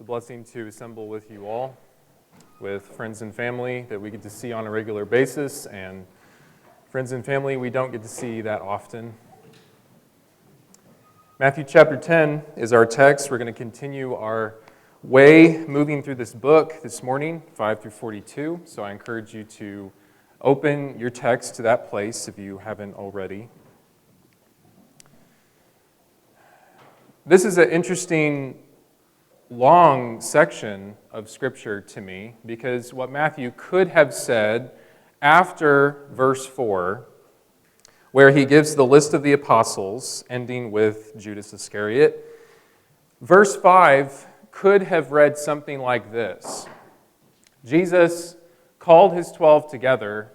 a blessing to assemble with you all, with friends and family that we get to see on a regular basis, and friends and family we don't get to see that often. Matthew chapter 10 is our text. We're going to continue our way moving through this book this morning, 5 through 42. So I encourage you to open your text to that place if you haven't already. This is an interesting long section of Scripture to me, because what Matthew could have said after verse 4, where he gives the list of the apostles, ending with Judas Iscariot, verse 5 could have read something like this. Jesus called his 12 together,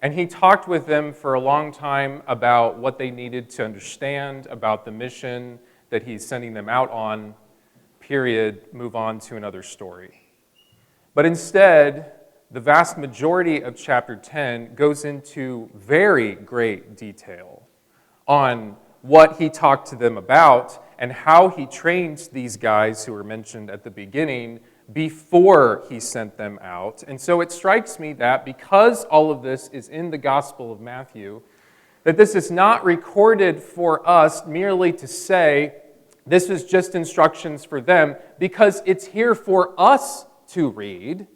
and he talked with them for a long time about what they needed to understand about the mission that he's sending them out on. Period, move on to another story. But instead, the vast majority of chapter 10 goes into very great detail on what he talked to them about and how he trained these guys who were mentioned at the beginning before he sent them out. And so it strikes me that because all of this is in the Gospel of Matthew, that this is not recorded for us merely to say, this is just instructions for them, because it's here for us to read.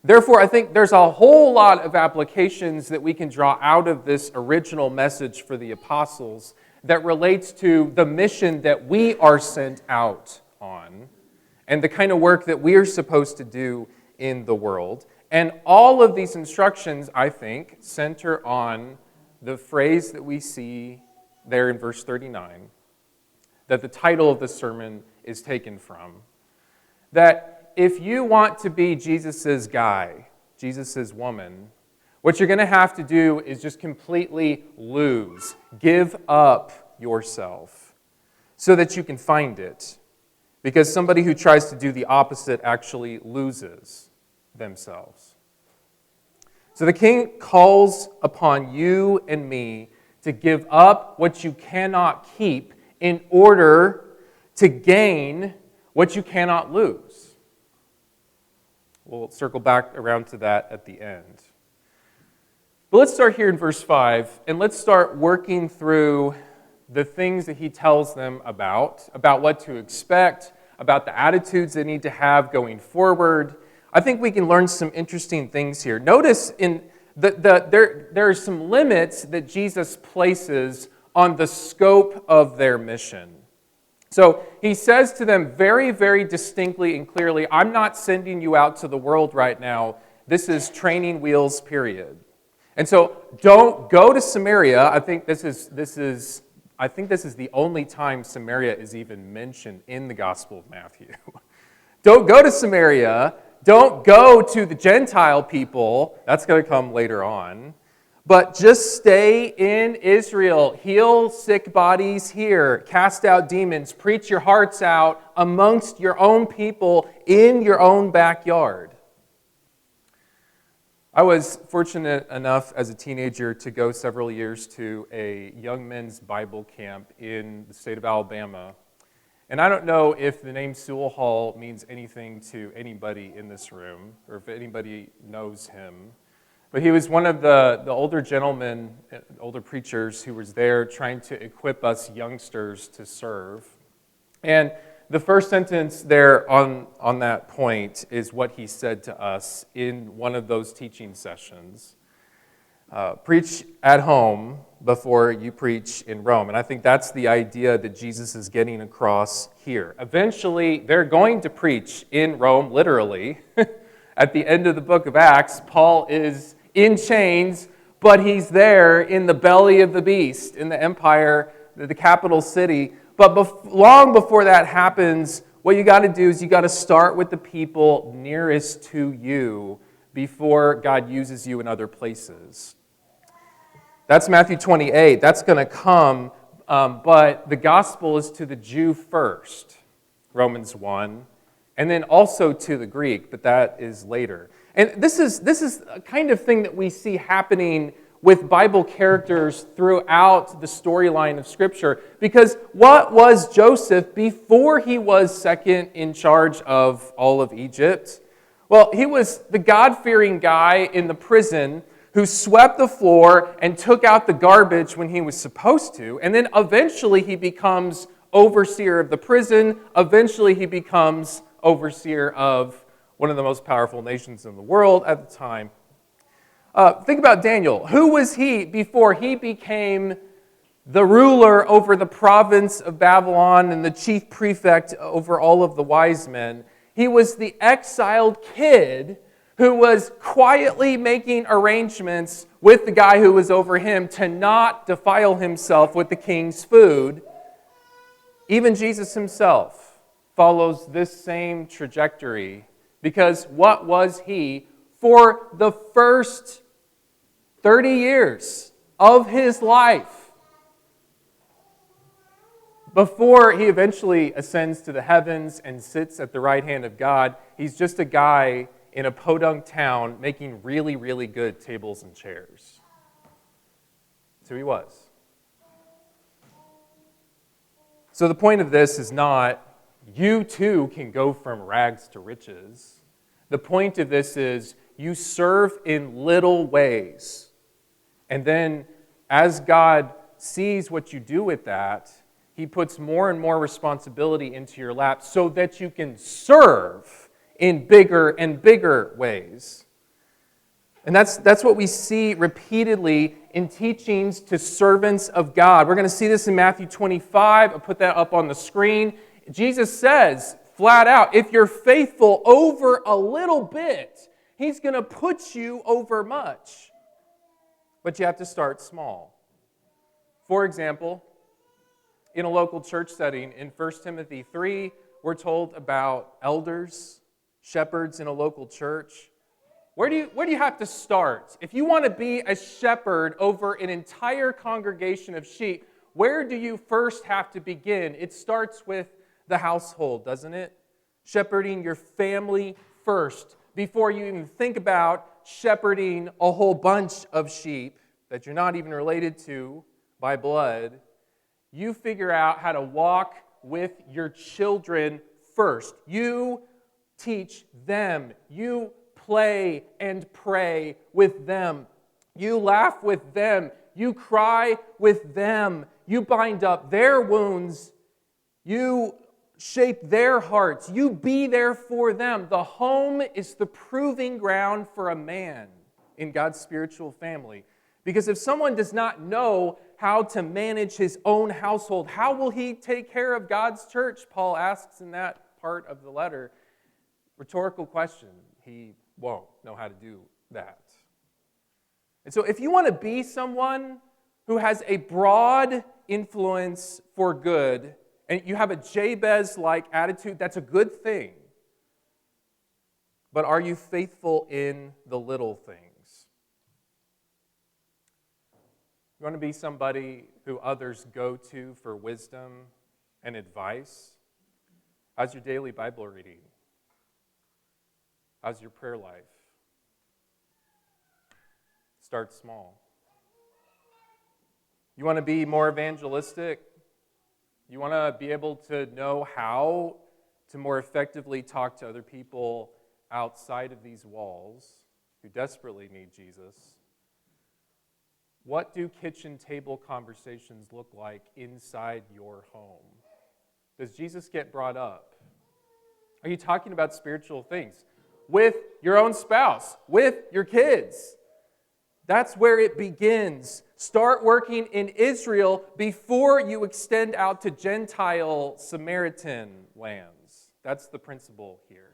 Therefore, I think there's a whole lot of applications that we can draw out of this original message for the apostles that relates to the mission that we are sent out on and the kind of work that we are supposed to do in the world. And all of these instructions, I think, center on the phrase that we see there in verse 39, that the title of the sermon is taken from. That if you want to be Jesus' guy, Jesus' woman, what you're going to have to do is just completely lose, give up yourself so that you can find it. Because somebody who tries to do the opposite actually loses themselves. So the King calls upon you and me to give up what you cannot keep in order to gain what you cannot lose. We'll circle back around to that at the end. But let's start here in verse 5, and let's start working through the things that he tells them about what to expect, about the attitudes they need to have going forward. I think we can learn some interesting things here. Notice there are some limits that Jesus places on the scope of their mission. So he says to them very, very distinctly and clearly, I'm not sending you out to the world right now. This is training wheels, period. And so don't go to Samaria. I think this is the only time Samaria is even mentioned in the Gospel of Matthew. Don't go to Samaria. Don't go to the Gentile people. That's going to come later on. But just stay in Israel, heal sick bodies here, cast out demons, preach your hearts out amongst your own people in your own backyard. I was fortunate enough as a teenager to go several years to a young men's Bible camp in the state of Alabama. And I don't know if the name Sewell Hall means anything to anybody in this room, or if anybody knows him. But he was one of the older gentlemen, older preachers who was there trying to equip us youngsters to serve. And the first sentence there on that point is what he said to us in one of those teaching sessions. Preach at home before you preach in Rome. And I think that's the idea that Jesus is getting across here. Eventually, they're going to preach in Rome, literally. At the end of the book of Acts, Paul is in chains, but he's there in the belly of the beast, in the empire, the capital city. But long before that happens, what you got to do is you got to start with the people nearest to you before God uses you in other places. That's Matthew 28. That's going to come, but the gospel is to the Jew first, Romans 1, and then also to the Greek, but that is later. And this is a kind of thing that we see happening with Bible characters throughout the storyline of Scripture. Because what was Joseph before he was second in charge of all of Egypt? Well, he was the God-fearing guy in the prison who swept the floor and took out the garbage when he was supposed to. And then eventually he becomes overseer of the prison. Eventually he becomes overseer of one of the most powerful nations in the world at the time. Think about Daniel. Who was he before he became the ruler over the province of Babylon and the chief prefect over all of the wise men? He was the exiled kid who was quietly making arrangements with the guy who was over him to not defile himself with the king's food. Even Jesus himself follows this same trajectory, because what was he for the first 30 years of his life before he eventually ascends to the heavens and sits at the right hand of God? He's just a guy in a podunk town making really, really good tables and chairs. That's who he was. So the point of this is not, you too can go from rags to riches. The point of this is, you serve in little ways. And then, as God sees what you do with that, He puts more and more responsibility into your lap so that you can serve in bigger and bigger ways. And that's what we see repeatedly in teachings to servants of God. We're going to see this in Matthew 25. I'll put that up on the screen. Jesus says flat out, if you're faithful over a little bit, He's going to put you over much. But you have to start small. For example, in a local church setting, in 1 Timothy 3, we're told about elders, shepherds in a local church. Where do you have to start? If you want to be a shepherd over an entire congregation of sheep, where do you first have to begin? It starts with the household, doesn't it? Shepherding your family first, before you even think about shepherding a whole bunch of sheep that you're not even related to by blood. You figure out how to walk with your children first. You teach them. You play and pray with them. You laugh with them. You cry with them. You bind up their wounds. You shape their hearts. You be there for them. The home is the proving ground for a man in God's spiritual family. Because if someone does not know how to manage his own household, how will he take care of God's church? Paul asks in that part of the letter. Rhetorical question. He won't know how to do that. And so if you want to be someone who has a broad influence for good, and you have a Jabez-like attitude, that's a good thing. But are you faithful in the little things? You want to be somebody who others go to for wisdom and advice? How's your daily Bible reading? How's your prayer life? Start small. You want to be more evangelistic? You want to be able to know how to more effectively talk to other people outside of these walls who desperately need Jesus? What do kitchen table conversations look like inside your home? Does Jesus get brought up? Are you talking about spiritual things with your own spouse, with your kids? That's where it begins. Start working in Israel before you extend out to Gentile Samaritan lands. That's the principle here,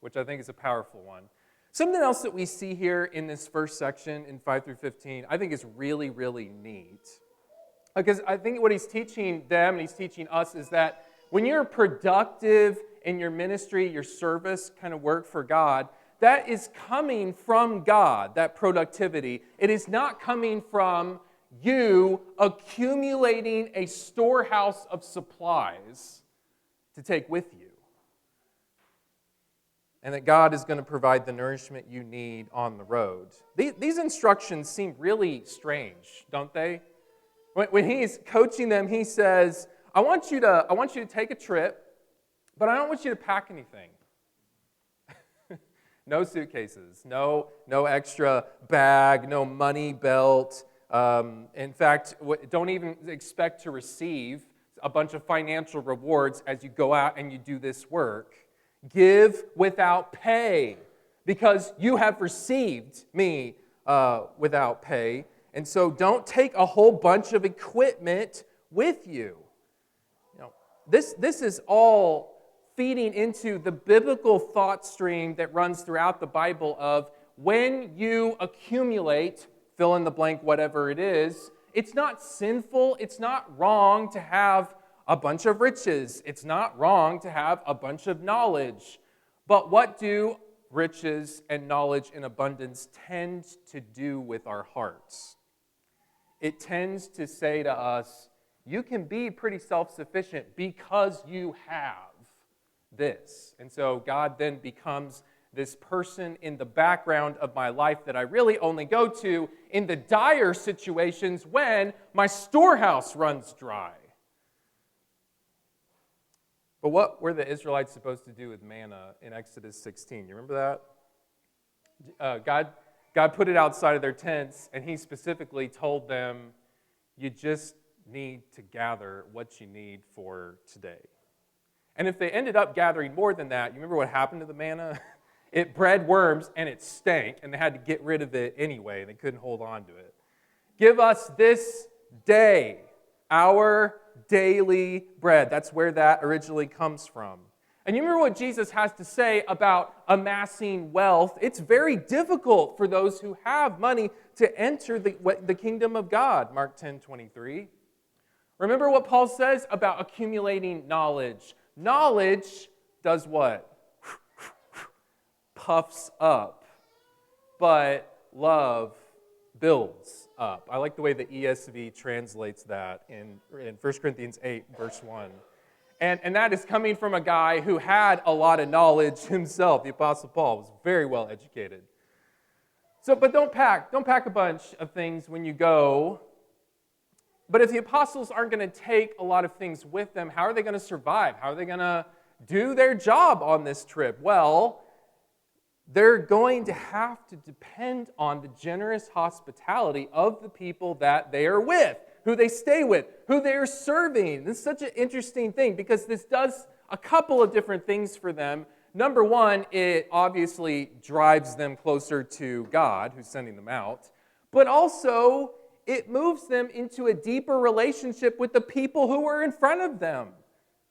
which I think is a powerful one. Something else that we see here in this first section in 5 through 15, I think is really, really neat. Because I think what he's teaching them and he's teaching us is that when you're productive in your ministry, your service kind of work for God, that is coming from God, that productivity. It is not coming from you accumulating a storehouse of supplies to take with you. and that God is going to provide the nourishment you need on the road. These instructions seem really strange, don't they? When he's coaching them, he says, I want you to take a trip, but I don't want you to pack anything. No suitcases, no extra bag, no money belt. In fact, don't even expect to receive a bunch of financial rewards as you go out and you do this work. Give without pay, because you have received me without pay. And so don't take a whole bunch of equipment with you. This is all feeding into the biblical thought stream that runs throughout the Bible of when you accumulate, fill in the blank, whatever it is, it's not sinful, it's not wrong to have a bunch of riches. It's not wrong to have a bunch of knowledge. But what do riches and knowledge in abundance tend to do with our hearts? It tends to say to us, you can be pretty self-sufficient because you have this. And so God then becomes this person in the background of my life that I really only go to in the dire situations when my storehouse runs dry. But what were the Israelites supposed to do with manna in Exodus 16? You remember that? God put it outside of their tents, and he specifically told them, you just need to gather what you need for today. And if they ended up gathering more than that, you remember what happened to the manna? It bred worms, and it stank, and they had to get rid of it anyway, and they couldn't hold on to it. Give us this day our daily bread. That's where that originally comes from. And you remember what Jesus has to say about amassing wealth? It's very difficult for those who have money to enter the kingdom of God, Mark 10:23. Remember what Paul says about accumulating knowledge. Knowledge does what? Puffs up. But love builds up. I like the way the ESV translates that in 1 Corinthians 8, verse 1. And that is coming from a guy who had a lot of knowledge himself. The Apostle Paul was very well educated. But don't pack a bunch of things when you go. But if the apostles aren't going to take a lot of things with them, how are they going to survive? How are they going to do their job on this trip? Well, they're going to have to depend on the generous hospitality of the people that they are with, who they stay with, who they are serving. This is such an interesting thing because this does a couple of different things for them. Number one, it obviously drives them closer to God, who's sending them out, but also it moves them into a deeper relationship with the people who are in front of them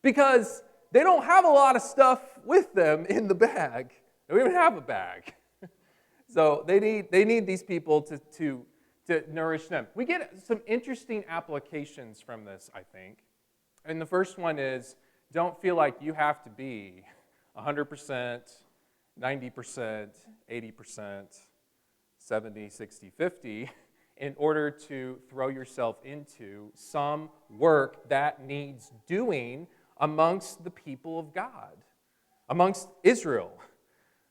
because they don't have a lot of stuff with them in the bag. They don't even have a bag. So they need these people to nourish them. We get some interesting applications from this, I think. And the first one is, don't feel like you have to be 100%, 90%, 80%, 70, 60, 50 in order to throw yourself into some work that needs doing amongst the people of God, amongst Israel.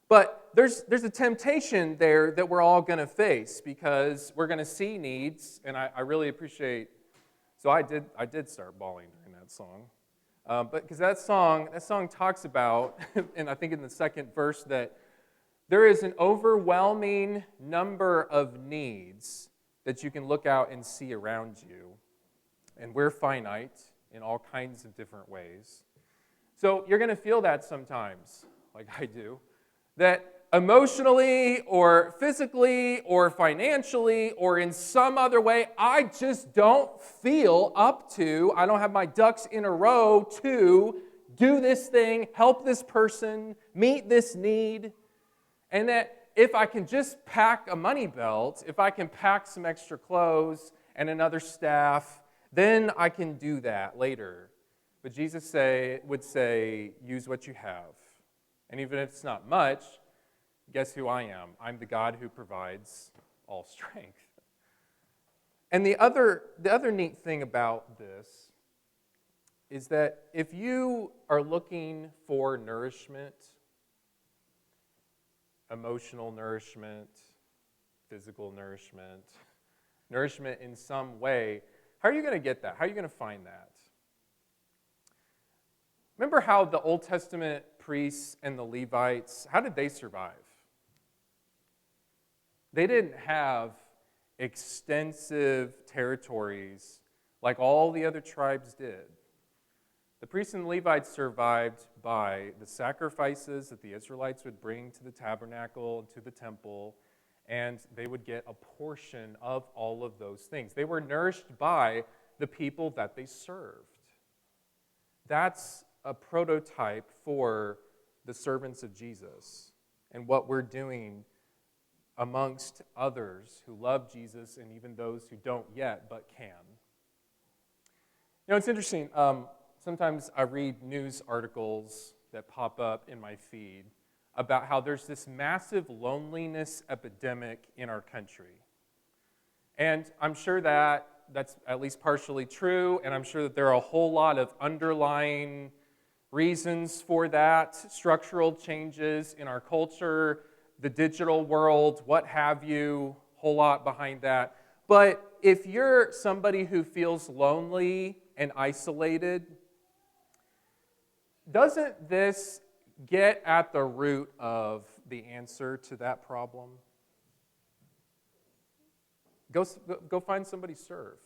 But there's a temptation there that we're all going to face because we're going to see needs, and I really appreciate. So I did start bawling during that song, but because that song talks about, and I think in the second verse that there is an overwhelming number of needs that you can look out and see around you, and we're finite in all kinds of different ways. So you're going to feel that sometimes, like I do. That emotionally or physically or financially or in some other way, I just don't feel up to, I don't have my ducks in a row to do this thing, help this person, meet this need. And that if I can just pack a money belt, if I can pack some extra clothes and another staff, then I can do that later. But Jesus would say, use what you have. And even if it's not much, guess who I am? I'm the God who provides all strength. And the other neat thing about this is that if you are looking for nourishment, emotional nourishment, physical nourishment, nourishment in some way. How are you going to get that? How are you going to find that? Remember how the Old Testament priests and the Levites, how did they survive? They didn't have extensive territories like all the other tribes did. The priests and the Levites survived by the sacrifices that the Israelites would bring to the tabernacle and to the temple, and they would get a portion of all of those things. They were nourished by the people that they served. That's a prototype for the servants of Jesus and what we're doing amongst others who love Jesus and even those who don't yet but can. You know, it's interesting. Sometimes I read news articles that pop up in my feed about how there's this massive loneliness epidemic in our country. And I'm sure that that's at least partially true, and I'm sure that there are a whole lot of underlying reasons for that, structural changes in our culture, the digital world, what have you, whole lot behind that. But if you're somebody who feels lonely and isolated, doesn't this get at the root of the answer to that problem? Go find somebody to serve.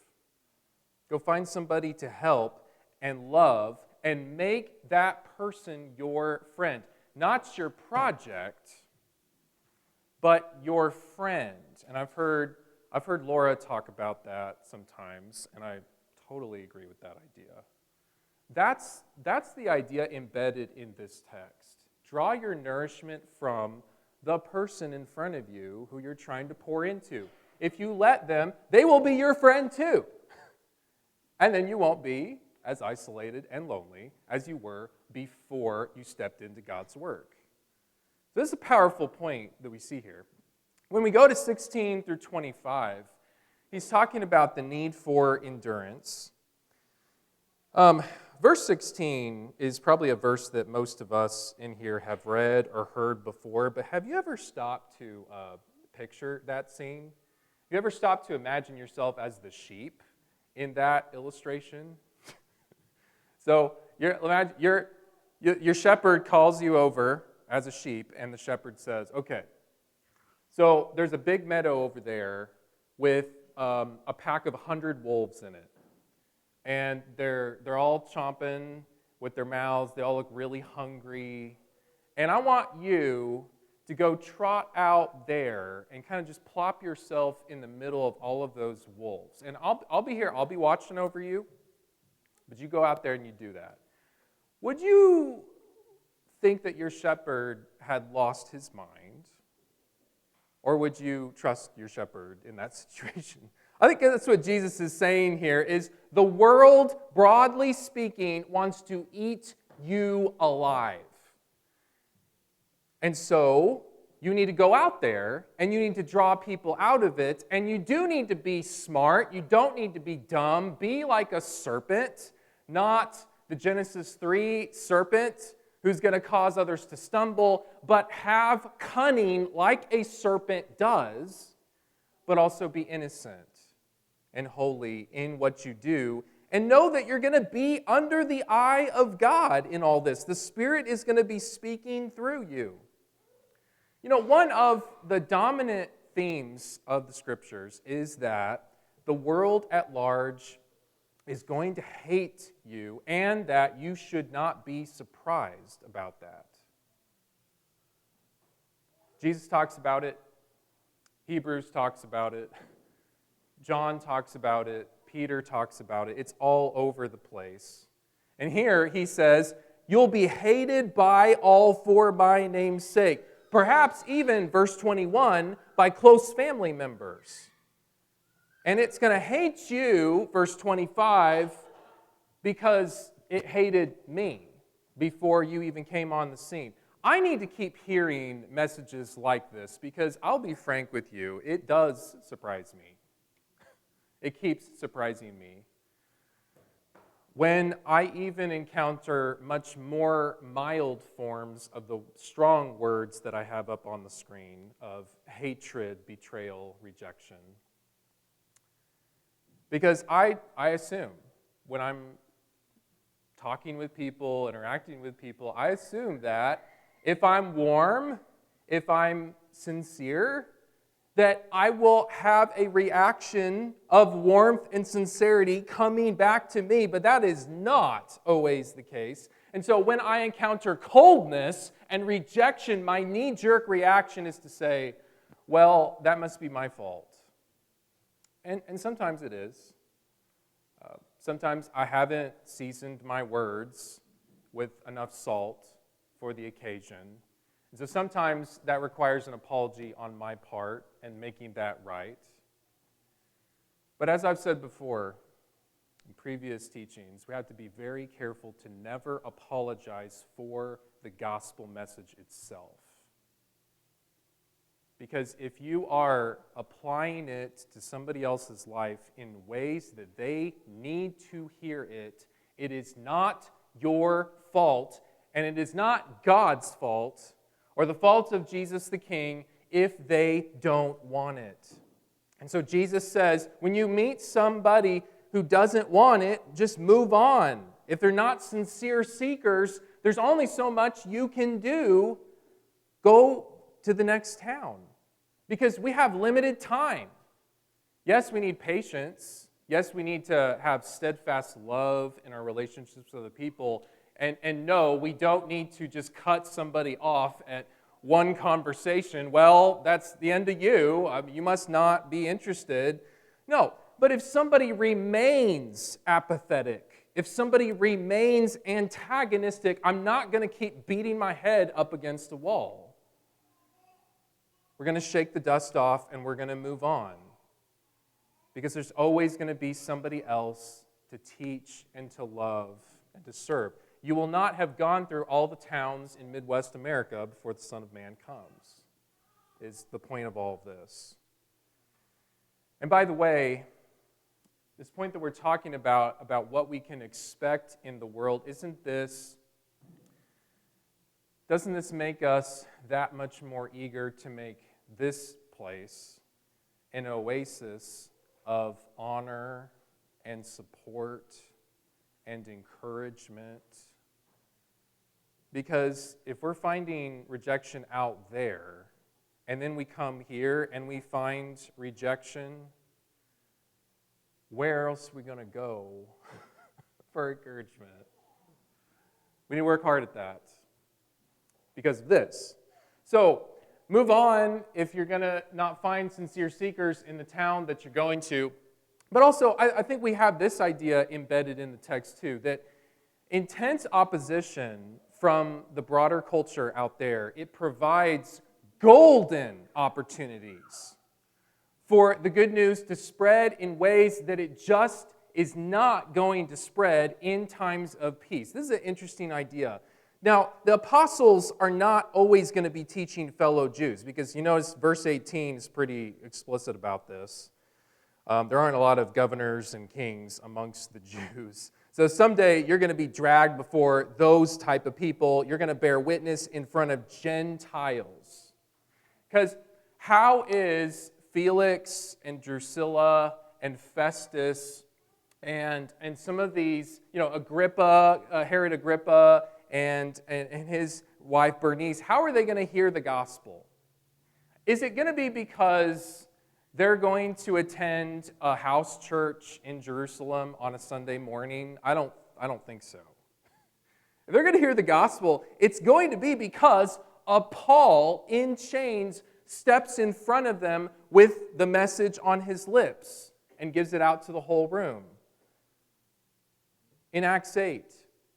Go find somebody to help and love and make that person your friend. Not your project, but your friend. And I've heard Laura talk about that sometimes, and I totally agree with that idea. That's the idea embedded in this text. Draw your nourishment from the person in front of you who you're trying to pour into. If you let them, they will be your friend too. And then you won't be as isolated and lonely as you were before you stepped into God's work. So this is a powerful point that we see here. When we go to 16 through 25, he's talking about the need for endurance. Verse 16 is probably a verse that most of us in here have read or heard before, but have you ever stopped to picture that scene? Have you ever stopped to imagine yourself as the sheep in that illustration? So your shepherd calls you over as a sheep, and the shepherd says, okay, so there's a big meadow over there with a pack of 100 wolves in it. And they're all chomping with their mouths. They all look really hungry. And I want you to go trot out there and kind of just plop yourself in the middle of all of those wolves. And I'll be here. I'll be watching over you. But you go out there and you do that. Would you think that your shepherd had lost his mind? Or would you trust your shepherd in that situation? I think that's what Jesus is saying here, is the world, broadly speaking, wants to eat you alive. And so you need to go out there, and you need to draw people out of it, and you do need to be smart. You don't need to be dumb. Be like a serpent, not the Genesis 3 serpent who's going to cause others to stumble, but have cunning like a serpent does, but also be innocent and holy in what you do, and know that you're going to be under the eye of God in all this. The Spirit is going to be speaking through you. You know, one of the dominant themes of the Scriptures is that the world at large is going to hate you, and that you should not be surprised about that. Jesus talks about it. Hebrews talks about it. John talks about it. Peter talks about it. It's all over the place. And here he says, you'll be hated by all for my name's sake. Perhaps even, verse 21, by close family members. And it's going to hate you, verse 25, because it hated me before you even came on the scene. I need to keep hearing messages like this because I'll be frank with you, it does surprise me. It keeps surprising me. when I even encounter much more mild forms of the strong words that I have up on the screen of hatred, betrayal, rejection. Because I assume when I'm talking with people, interacting with people, I assume that if I'm warm, if I'm sincere, that I will have a reaction of warmth and sincerity coming back to me, but that is not always the case. And so when I encounter coldness and rejection, my knee-jerk reaction is to say, well, that must be my fault. And sometimes it is. Sometimes I haven't seasoned my words with enough salt for the occasion. And so sometimes that requires an apology on my part and making that right. But as I've said before in previous teachings, we have to be very careful to never apologize for the gospel message itself. Because if you are applying it to somebody else's life in ways that they need to hear it, it is not your fault, and it is not God's fault or the fault of Jesus the King if they don't want it. And so Jesus says, when you meet somebody who doesn't want it, just move on. If they're not sincere seekers, there's only so much you can do. Go to the next town. Because we have limited time. Yes, we need patience. Yes, we need to have steadfast love in our relationships with other people. And no, we don't need to just cut somebody off at one conversation. Well, that's the end of you. You must not be interested. No, but if somebody remains apathetic, if somebody remains antagonistic, I'm not going to keep beating my head up against a wall. We're going to shake the dust off and we're going to move on. Because there's always going to be somebody else to teach and to love and to serve. You will not have gone through all the towns in Midwest America before the Son of Man comes, is the point of all of this. And by the way, this point that we're talking about what we can expect in the world, doesn't this make us that much more eager to make this place an oasis of honor and support and encouragement? Because if we're finding rejection out there, and then we come here and we find rejection, where else are we going to go for encouragement? We need to work hard at that because of this. So, move on if you're going to not find sincere seekers in the town that you're going to. But also, I think we have this idea embedded in the text too, that intense opposition from the broader culture out there, it provides golden opportunities for the good news to spread in ways that it just is not going to spread in times of peace. This is an interesting idea. Now, the apostles are not always going to be teaching fellow Jews, because you notice verse 18 is pretty explicit about this. There aren't a lot of governors and kings amongst the Jews. So someday you're going to be dragged before those type of people. You're going to bear witness in front of Gentiles. Because how is Felix and Drusilla and Festus and some of these, Agrippa, Herod Agrippa, and his wife Bernice, how are they going to hear the gospel? Is it going to be because they're going to attend a house church in Jerusalem on a Sunday morning? I don't think so. If they're going to hear the gospel, it's going to be because a Paul in chains steps in front of them with the message on his lips and gives it out to the whole room. In Acts 8,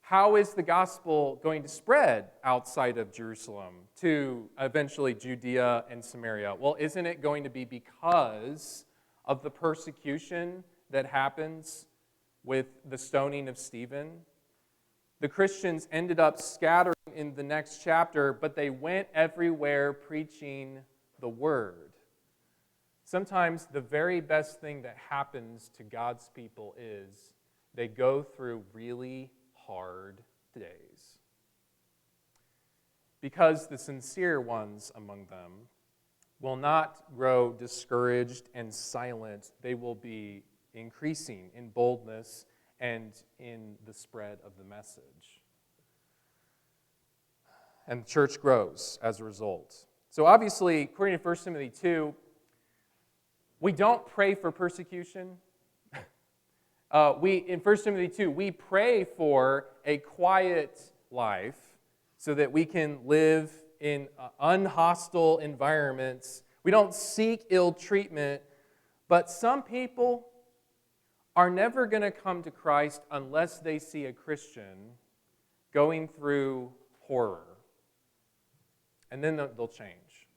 how is the gospel going to spread outside of Jerusalem to eventually Judea and Samaria? Well, isn't it going to be because of the persecution that happens with the stoning of Stephen? The Christians ended up scattering in the next chapter, but they went everywhere preaching the word. Sometimes the very best thing that happens to God's people is they go through really hard days. Because the sincere ones among them will not grow discouraged and silent, they will be increasing in boldness and in the spread of the message. And the church grows as a result. So obviously, according to 1 Timothy 2, we don't pray for persecution. In 1 Timothy 2, we pray for a quiet life so that we can live in unhostile environments. We don't seek ill treatment, but some people are never going to come to Christ unless they see a Christian going through horror. And then they'll change.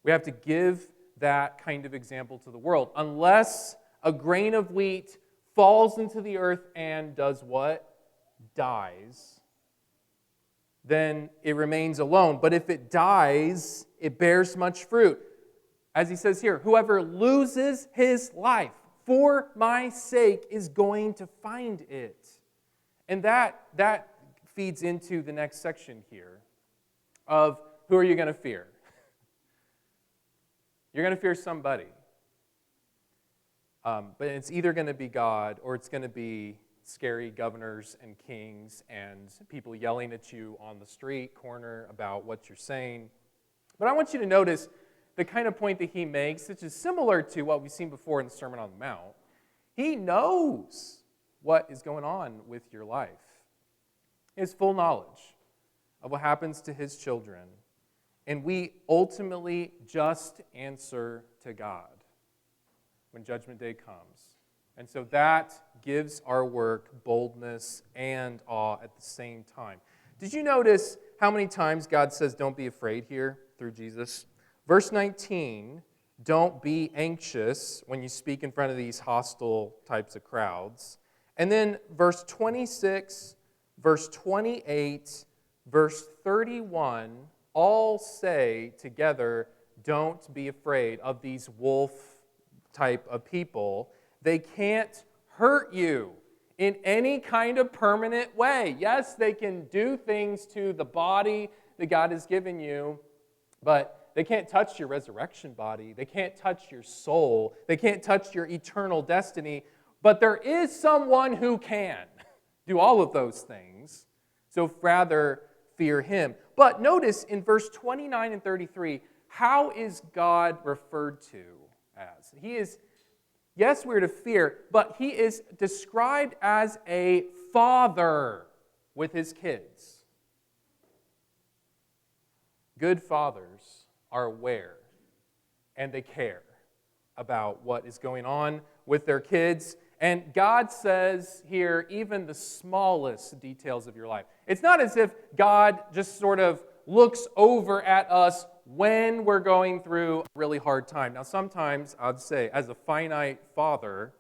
We have to give that kind of example to the world. Unless a grain of wheat falls into the earth and does what? Dies. Then it remains alone. But if it dies, it bears much fruit. As he says here, whoever loses his life for my sake is going to find it. And that feeds into the next section here of who are you going to fear? You're going to fear somebody. But it's either going to be God or it's going to be scary governors and kings and people yelling at you on the street corner about what you're saying. But I want you to notice the kind of point that he makes, which is similar to what we've seen before in the Sermon on the Mount. He knows what is going on with your life. He has full knowledge of what happens to his children. And we ultimately just answer to God when Judgment Day comes. And so that gives our work boldness and awe at the same time. Did you notice how many times God says, don't be afraid here through Jesus? Verse 19, don't be anxious when you speak in front of these hostile types of crowds. And then verse 26, verse 28, verse 31, all say together, don't be afraid of these wolf type of people. They can't hurt you in any kind of permanent way. Yes, they can do things to the body that God has given you, but they can't touch your resurrection body. They can't touch your soul. They can't touch your eternal destiny. But there is someone who can do all of those things. So rather, fear him. But notice in verse 29 and 33, how is God referred to as? He is, yes, we're to fear, but he is described as a father with his kids. Good fathers are aware and they care about what is going on with their kids. And God says here, even the smallest details of your life. It's not as if God just sort of looks over at us when we're going through a really hard time. Now, sometimes, I'd say, as a finite father,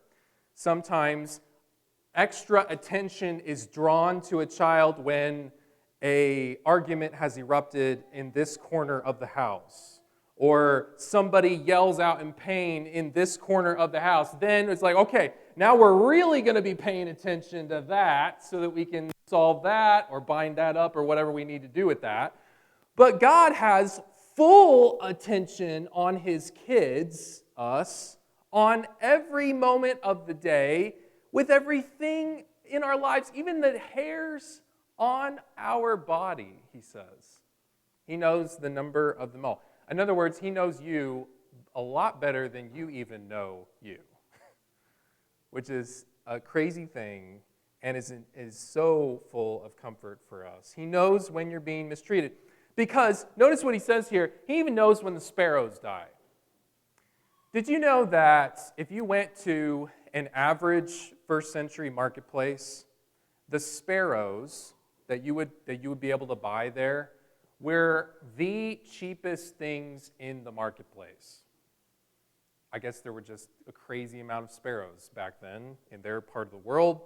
sometimes extra attention is drawn to a child when an argument has erupted in this corner of the house, or somebody yells out in pain in this corner of the house. Then it's like, okay, now we're really going to be paying attention to that so that we can solve that or bind that up or whatever we need to do with that. But God has full attention on his kids, us, on every moment of the day, with everything in our lives, even the hairs on our body, he says. He knows the number of them all. In other words, he knows you a lot better than you even know you, which is a crazy thing and is so full of comfort for us. He knows when you're being mistreated. Because, notice what he says here, he even knows when the sparrows die. Did you know that if you went to an average first century marketplace, the sparrows that you would be able to buy there were the cheapest things in the marketplace? I guess there were just a crazy amount of sparrows back then in their part of the world.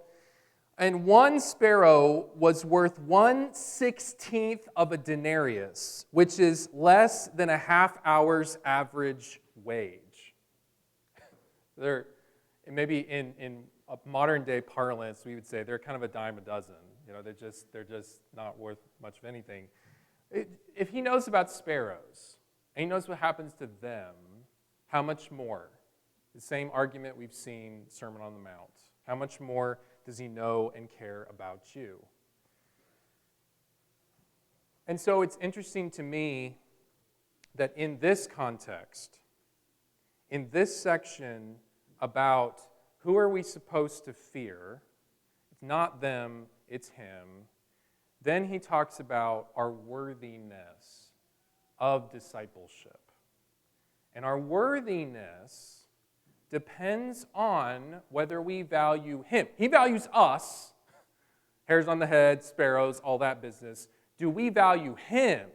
And one sparrow was worth 1/16 of a denarius, which is less than a half hour's average wage. Maybe in modern day parlance, we would say they're kind of a dime a dozen. They're just not worth much of anything. If he knows about sparrows, and he knows what happens to them, how much more? The same argument we've seen Sermon on the Mount. How much more does he know and care about you? And so it's interesting to me that in this context, in this section about who are we supposed to fear, it's not them, it's him. Then he talks about our worthiness of discipleship. And our worthiness depends on whether we value him. He values us, hairs on the head, sparrows, all that business. Do we value him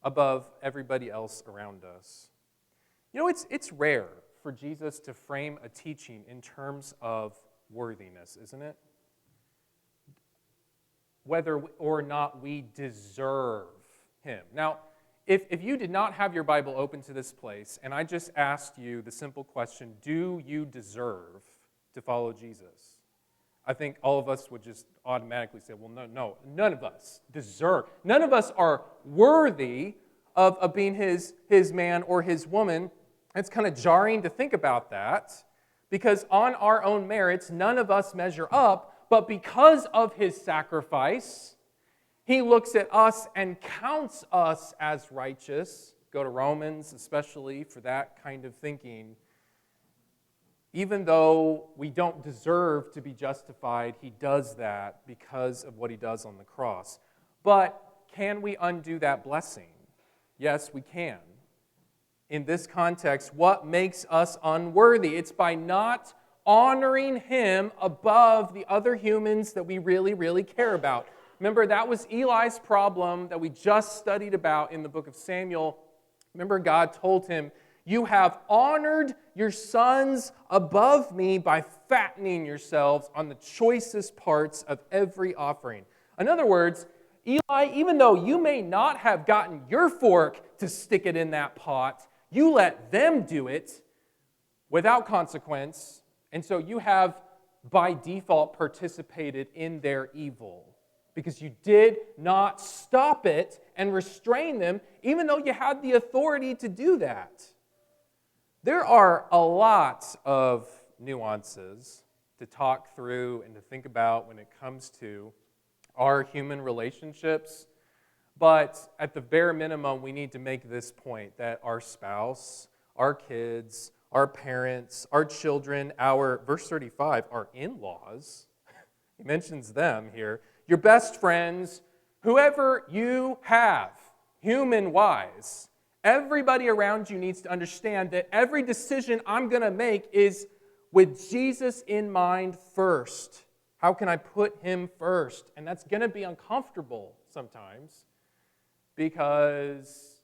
above everybody else around us? It's rare for Jesus to frame a teaching in terms of worthiness, isn't it? Whether or not we deserve him. Now, if you did not have your Bible open to this place, and I just asked you the simple question, do you deserve to follow Jesus? I think all of us would just automatically say, well, no, none of us deserve. None of us are worthy of being his man or his woman. It's kind of jarring to think about that, because on our own merits, none of us measure up, but because of his sacrifice, he looks at us and counts us as righteous. Go to Romans, especially for that kind of thinking. Even though we don't deserve to be justified, he does that because of what he does on the cross. But can we undo that blessing? Yes, we can. In this context, what makes us unworthy? It's by not honoring him above the other humans that we really, really care about. Remember, that was Eli's problem that we just studied about in the book of Samuel. Remember, God told him, you have honored your sons above me by fattening yourselves on the choicest parts of every offering. In other words, Eli, even though you may not have gotten your fork to stick it in that pot, you let them do it without consequence, and so you have, by default, participated in their evil because you did not stop it and restrain them, even though you had the authority to do that. There are a lot of nuances to talk through and to think about when it comes to our human relationships, but at the bare minimum, we need to make this point that our spouse, our kids, our parents, our children, verse 35, our in-laws, he mentions them here, your best friends, whoever you have, human-wise, everybody around you needs to understand that every decision I'm going to make is with Jesus in mind first. How can I put him first? And that's going to be uncomfortable sometimes because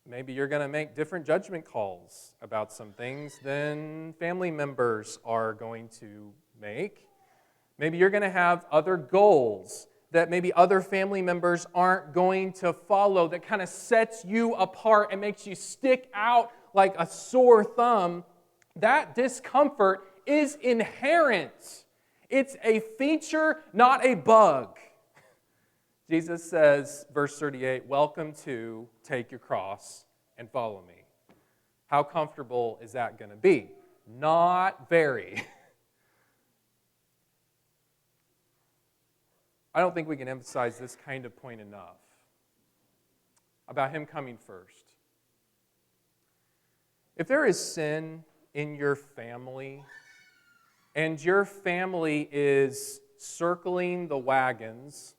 maybe you're going to make different judgment calls about some things than family members are going to make. Maybe you're going to have other goals that maybe other family members aren't going to follow, that kind of sets you apart and makes you stick out like a sore thumb. That discomfort is inherent. It's a feature, not a bug. Jesus says, verse 38, welcome to take your cross and follow me. How comfortable is that going to be? Not very. I don't think we can emphasize this kind of point enough about him coming first. If there is sin in your family, and your family is circling the wagons,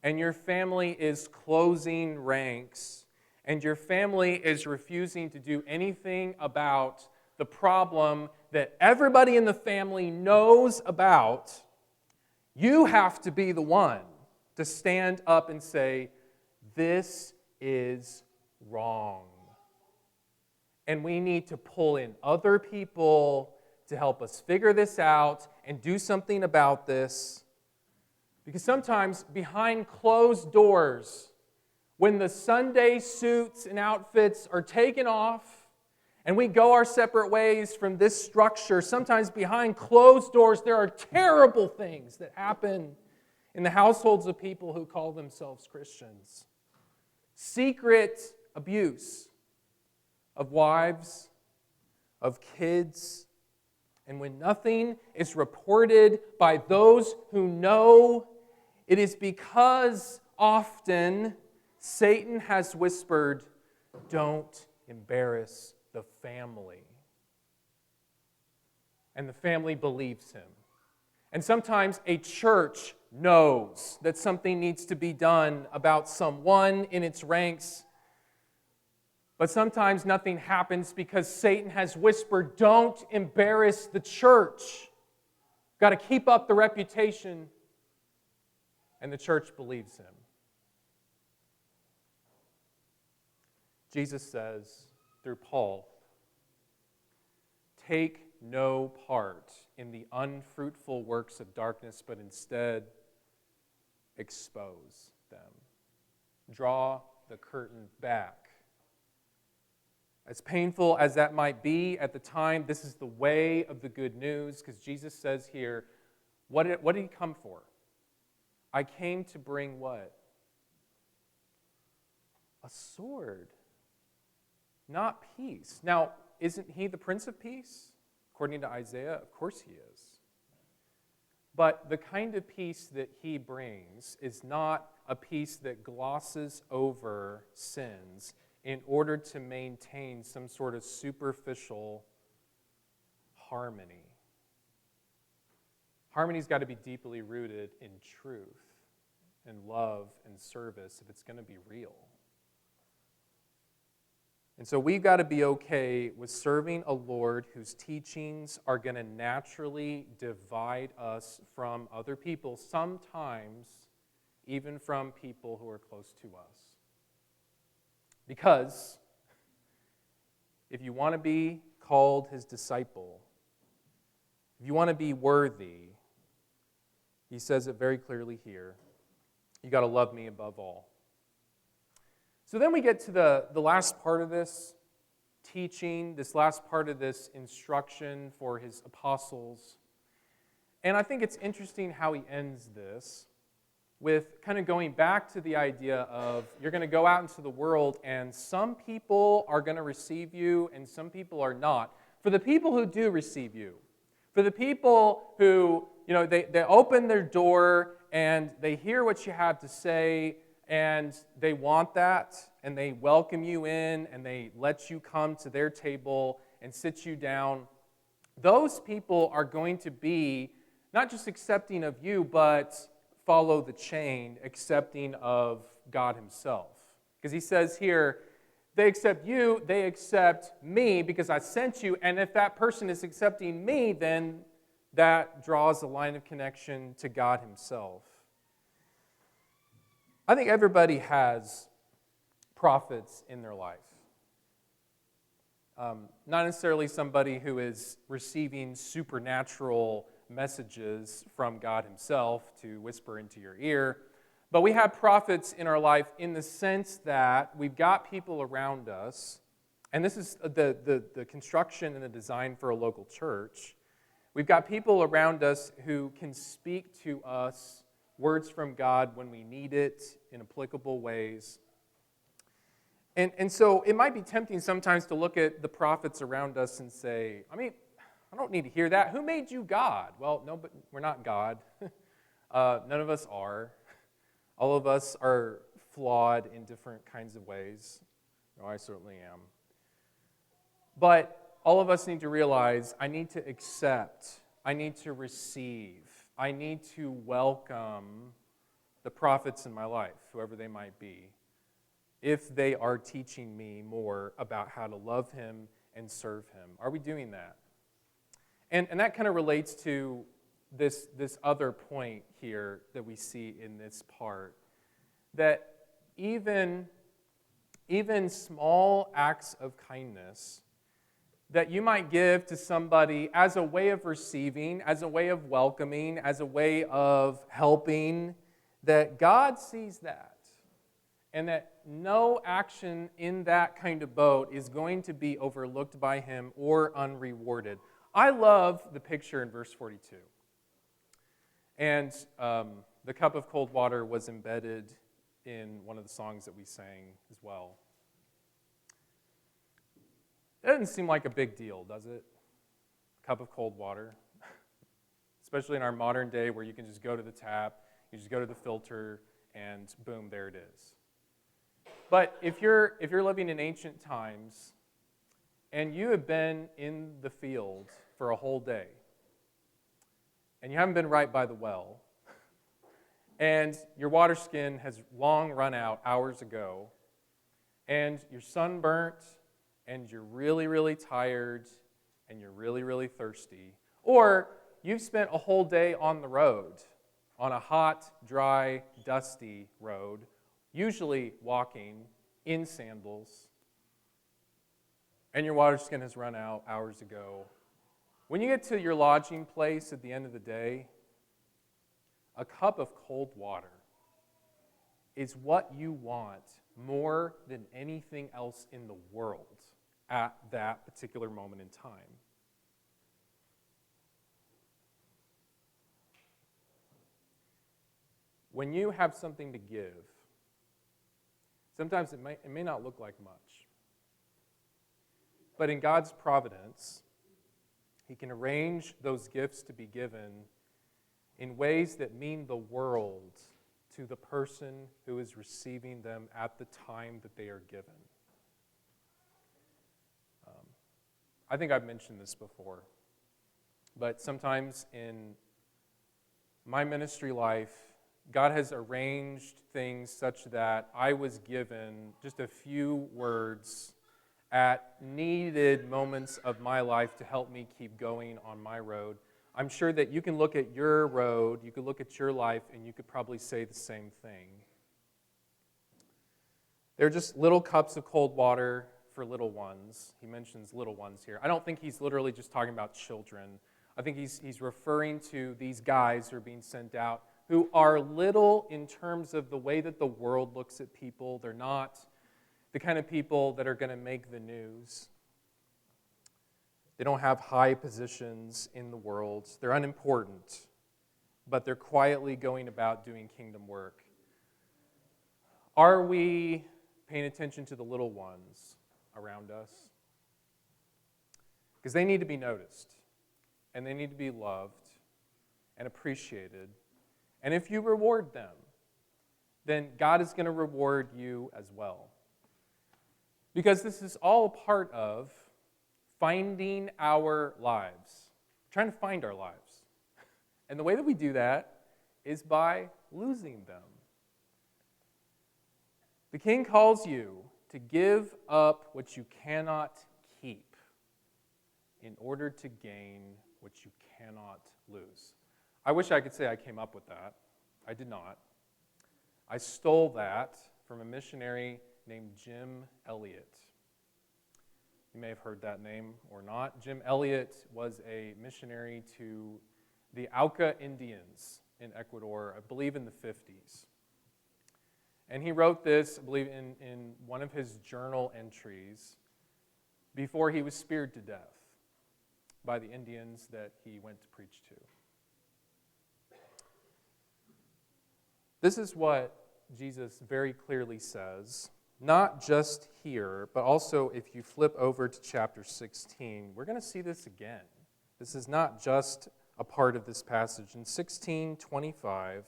and your family is closing ranks, and your family is refusing to do anything about the problem that everybody in the family knows about, you have to be the one to stand up and say, this is wrong. And we need to pull in other people to help us figure this out and do something about this. Because sometimes behind closed doors, when the Sunday suits and outfits are taken off And we go our separate ways from this structure. Sometimes behind closed doors, there are terrible things that happen in the households of people who call themselves Christians. Secret abuse of wives, of kids, and when nothing is reported by those who know, it is because often Satan has whispered, "Don't embarrass the family." And the family believes him. And sometimes a church knows that something needs to be done about someone in its ranks, but sometimes nothing happens because Satan has whispered, "Don't embarrass the church. Got to keep up the reputation." And the church believes him. Jesus says through Paul, "Take no part in the unfruitful works of darkness, but instead expose them." Draw the curtain back. As painful as that might be at the time, this is the way of the good news, because Jesus says here, what did he come for? I came to bring what? A sword, not peace. Now, isn't he the Prince of Peace? According to Isaiah, of course he is. But the kind of peace that he brings is not a peace that glosses over sins in order to maintain some sort of superficial harmony. Harmony's got to be deeply rooted in truth and love and service if it's going to be real. And so we've got to be okay with serving a Lord whose teachings are going to naturally divide us from other people, sometimes even from people who are close to us. Because if you want to be called his disciple, if you want to be worthy, he says it very clearly here, you got to love me above all. So then we get to the last part of this teaching, this last part of this instruction for his apostles. And I think it's interesting how he ends this with kind of going back to the idea of you're going to go out into the world and some people are going to receive you and some people are not. For the people who do receive you, for the people who, they open their door and they hear what you have to say and they want that and they welcome you in and they let you come to their table and sit you down, those people are going to be not just accepting of you, but follow the chain, accepting of God himself. Because he says here, they accept you, they accept me because I sent you, and if that person is accepting me, then that draws a line of connection to God himself. I think everybody has prophets in their life. Not necessarily somebody who is receiving supernatural messages from God himself to whisper into your ear. But we have prophets in our life in the sense that we've got people around us, and this is the construction and the design for a local church. We've got people around us who can speak to us words from God when we need it in applicable ways. And so it might be tempting sometimes to look at the prophets around us and say, I don't need to hear that. Who made you God? Well, no, but we're not God. None of us are. All of us are flawed in different kinds of ways. No, I certainly am. But all of us need to realize I need to accept, I need to receive, I need to welcome the prophets in my life, whoever they might be, if they are teaching me more about how to love him and serve him. Are we doing that? And that kind of relates to this other point here that we see in this part, that even small acts of kindness that you might give to somebody as a way of receiving, as a way of welcoming, as a way of helping, that God sees that. and that no action in that kind of boat is going to be overlooked by him or unrewarded. I love the picture in verse 42. And the cup of cold water was embedded in one of the songs that we sang as well. That doesn't seem like a big deal, does it? A cup of cold water. Especially in our modern day where you can just go to the tap, you just go to the filter, and boom, there it is. But if you're living in ancient times and you have been in the field for a whole day and you haven't been right by the well and your water skin has long run out hours ago and you're sunburnt and you're really, really tired and you're really, really thirsty, or you've spent a whole day on the road, on a hot, dry, dusty road, usually walking in sandals, and your water skin has run out hours ago. When you get to your lodging place at the end of the day, a cup of cold water is what you want more than anything else in the world at that particular moment in time. When you have something to give, sometimes it may not look like much. But in God's providence, He can arrange those gifts to be given in ways that mean the world to the person who is receiving them at the time that they are given. I think I've mentioned this before, but sometimes in my ministry life, God has arranged things such that I was given just a few words at needed moments of my life to help me keep going on my road. I'm sure that you can look at your road, you could look at your life, and you could probably say the same thing. They're just little cups of cold water for little ones. He mentions little ones here. I don't think he's literally just talking about children. I think he's referring to these guys who are being sent out who are little in terms of the way that the world looks at people. They're not the kind of people that are going to make the news. They don't have high positions in the world. They're unimportant, but they're quietly going about doing kingdom work. Are we paying attention to the little ones around us? Because they need to be noticed, and they need to be loved and appreciated. And if you reward them, then God is going to reward you as well. Because this is all part of finding our lives, trying to find our lives. And the way that we do that is by losing them. The King calls you to give up what you cannot keep in order to gain what you cannot lose. I wish I could say I came up with that. I did not. I stole that from a missionary named Jim Elliot. You may have heard that name or not. Jim Elliot was a missionary to the Auca Indians in Ecuador, I believe in the 50s. And he wrote this, I believe, in one of his journal entries before he was speared to death by the Indians that he went to preach to. This is what Jesus very clearly says, not just here, but also if you flip over to chapter 16, we're going to see this again. This is not just a part of this passage. In 16:25,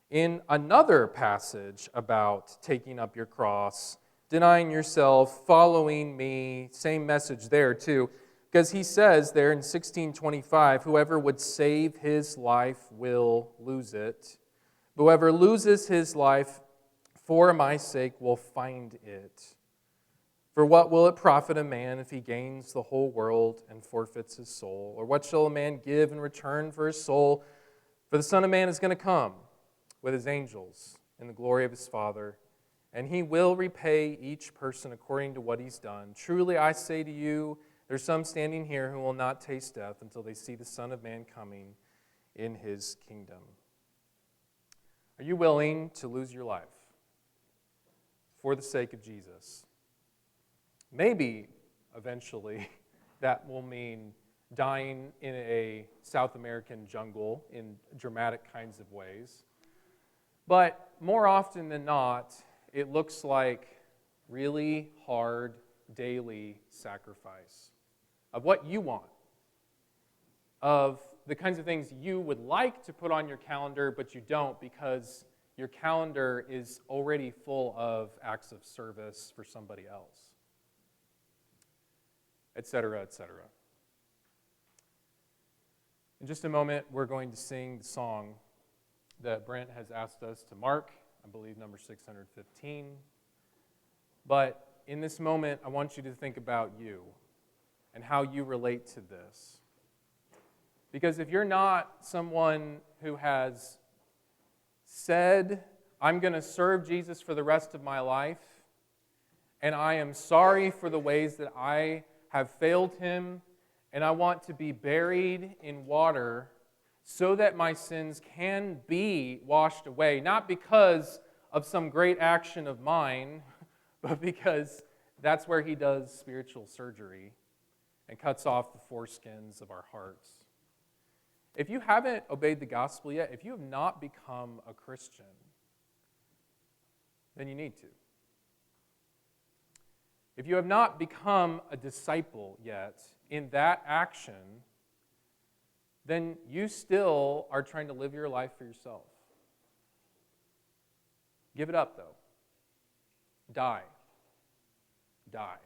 in another passage about taking up your cross, denying yourself, following me, same message there too, because he says there in 16:25, whoever would save his life will lose it. Whoever loses his life for my sake will find it. For what will it profit a man if he gains the whole world and forfeits his soul? Or what shall a man give in return for his soul? For the Son of Man is going to come with his angels in the glory of his Father, and he will repay each person according to what he's done. Truly I say to you, there's some standing here who will not taste death until they see the Son of Man coming in his kingdom. Are you willing to lose your life? for the sake of Jesus. Maybe, eventually, that will mean dying in a South American jungle in dramatic kinds of ways. But more often than not, it looks like really hard daily sacrifice of what you want, of the kinds of things you would like to put on your calendar, but you don't because your calendar is already full of acts of service for somebody else, etc., etc. In just a moment, we're going to sing the song that Brent has asked us to mark, I believe number 615. But in this moment, I want you to think about you and how you relate to this. Because if you're not someone who has said, I'm going to serve Jesus for the rest of my life, and I am sorry for the ways that I have failed him, and I want to be buried in water so that my sins can be washed away, not because of some great action of mine, but because that's where he does spiritual surgery and cuts off the foreskins of our hearts. If you haven't obeyed the gospel yet, if you have not become a Christian, then you need to. If you have not become a disciple yet in that action, then you still are trying to live your life for yourself. Give it up, though. Die. Die.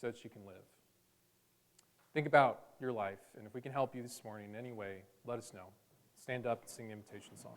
So that you can live. Think about your life, and if we can help you this morning in any way, let us know. Stand up and sing the invitation song.